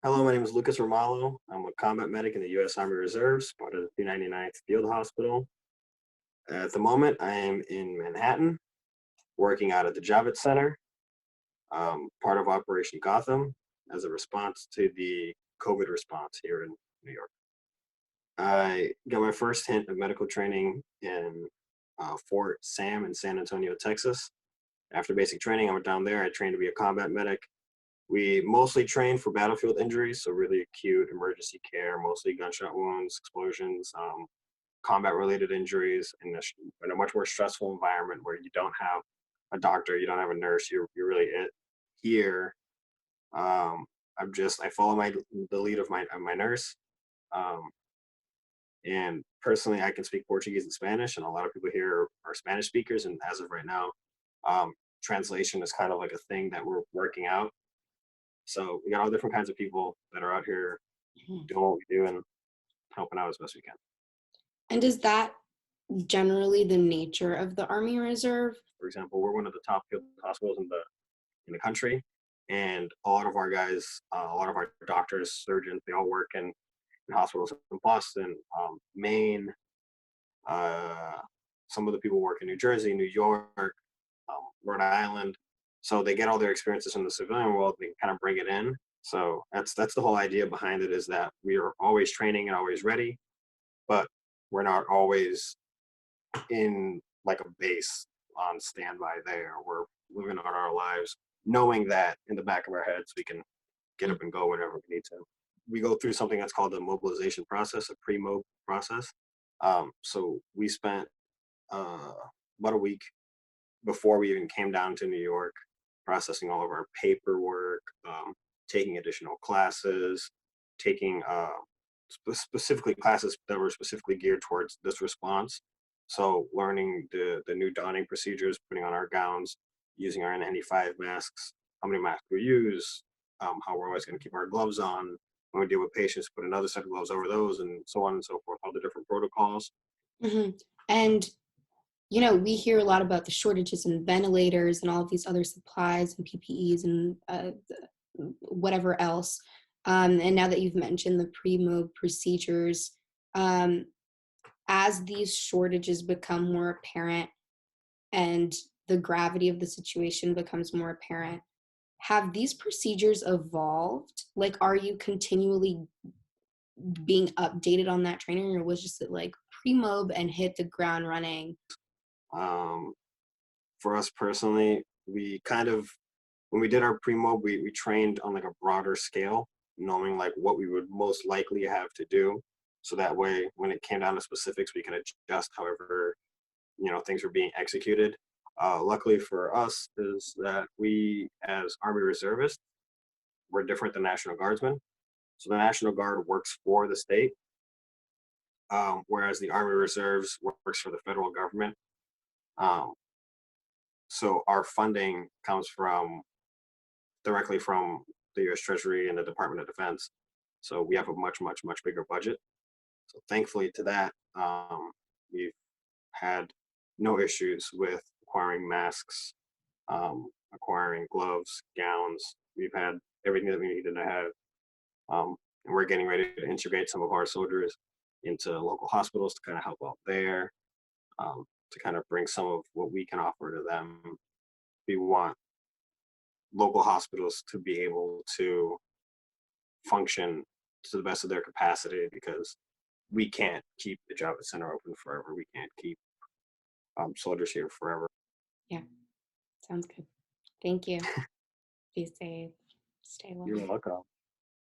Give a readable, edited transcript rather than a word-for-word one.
Hello, my name is Lucas Ramalho. I'm a combat medic in the U.S. Army Reserves, part of the 299th Field Hospital. At the moment, I am in Manhattan, working out at the Javits Center, part of Operation Gotham, as a response to the COVID response here in New York. I got my first hint of medical training in Fort Sam in San Antonio, Texas. After basic training, I went down there. I trained to be a combat medic. We mostly train for battlefield injuries, so really acute emergency care, mostly gunshot wounds, explosions, combat-related injuries in a much more stressful environment where you don't have a doctor, you don't have a nurse, you're really it. Here, I follow the lead of my nurse, um, and personally, I can speak Portuguese and Spanish, and a lot of people here are Spanish speakers. And as of right now, um, translation is kind of like a thing that we're working out. So we got all different kinds of people that are out here Mhm. doing what we do and helping out as best we can. And is that generally the nature of the Army Reserve? For example, we're one of the top field hospitals in the country, and a lot of our guys, a lot of our doctors, surgeons, they all work in hospitals in Boston, Maine. Uh, some of the people work in New Jersey, New York, Rhode Island. So they get all their experiences from the civilian world. They kind of bring it in. So that's the whole idea behind it, is that we are always training and always ready, but we're not always in like a base on standby there. We're living out our lives knowing that in the back of our heads we can get Mm. up and go whenever we need to. We go through something that's called the mobilization process, a pre-mob process. So we spent uh, about a week before we even came down to New York, processing all of our paperwork, taking additional classes, taking specifically classes that were specifically geared towards this response. So learning the new donning procedures, putting on our gowns, using our N95 masks, how many masks we use, how we're always going to keep our gloves on. When we deal with patients, put another set of gloves over those, and so on and so forth, all the different protocols. Mhm. And we hear a lot about the shortages in ventilators and all of these other supplies and PPEs and whatever else. And now that you've mentioned the pre-mob procedures, um, as these shortages become more apparent and the gravity of the situation becomes more apparent, have these procedures evolved? Like, are you continually being updated on that training, or was just it like pre-mob and hit the ground running? Um, for us personally, we kind of when we did our pre-mob, we trained on like a broader scale, knowing like what we would most likely have to do. So that way, when it came down to specifics, we can adjust however things were being executed. Luckily for us, is that we as Army reservists, we're different than National Guardsmen. So the National Guard works for the state, whereas the Army Reserves works for the federal government. Um, so our funding comes from directly from the U.S. Treasury and the Department of Defense. So we have a much, much, much bigger budget. So thankfully to that, we've had no issues with acquiring masks, acquiring gloves, gowns. We've had everything that we needed to have. And we're getting ready to integrate some of our soldiers into local hospitals to kind of help out there, to kind of bring some of what we can offer to them. We want local hospitals to be able to function to the best of their capacity, because we can't keep the Javits Center open forever. We can't keep soldiers here forever. Yeah, sounds good. Thank you. Be safe. Stay well. You're welcome.